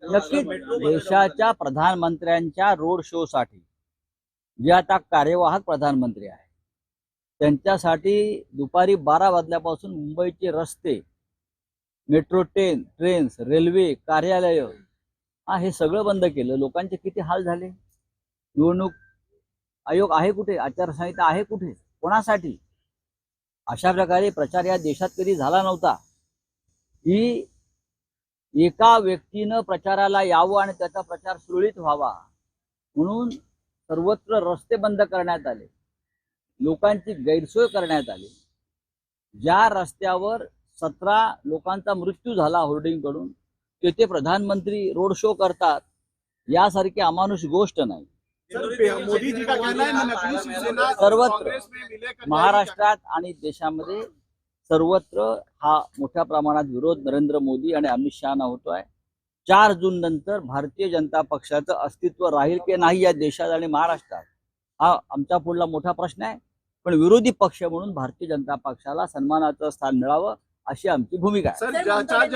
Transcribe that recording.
नक्कीच देशाच्या प्रधानमंत्र्यांच्या रोड शो साठी जे आता कार्यवाहक प्रधानमंत्री आहे त्यांच्यासाठी दुपारी 12 वाजल्यापासून मुंबईचे रस्ते, मेट्रो ट्रेन्स, रेल्वे, कार्यालय हे सगळं बंद केलं। लोकांचे किती हाल झाले। निवडणूक आयोग आहे कुठे, आचारसंहिता आहे कुठे, कोणासाठी? अशा प्रकारे प्रचार या देशात कधी झाला नव्हता की एका व्यक्तीनं प्रचाराला यावं आणि त्याचा प्रचार सुरळीत व्हावा म्हणून सर्वत्र रस्ते बंद करण्यात आले, लोकांची गैरसोय करण्यात आली। ज्या रस्त्यावर 17 लोकांचा मृत्यू झाला होर्डिंग कडून, तेथे प्रधानमंत्री रोड शो करतात यासारखी अमानुष गोष्ट नाही। मोदी जी का कहना है नकली शिवसेना सर्वत्र महाराष्ट्रात आणि देशामध्ये सर्वत्र हा मोठ्या प्रमाणात विरोध नरेंद्र मोदी आणि अमित शहाना होतोय। 4 जून नंतर भारतीय जनता पक्षाचं अस्तित्व राहील की नाही या देशात आणि महाराष्ट्रात हा आमचा पुढला मोठा प्रश्न आहे। पण विरोधी पक्ष म्हणून भारतीय जनता पक्षाला सन्मानाचं स्थान मिळावं अशी आमची भूमिका आहे।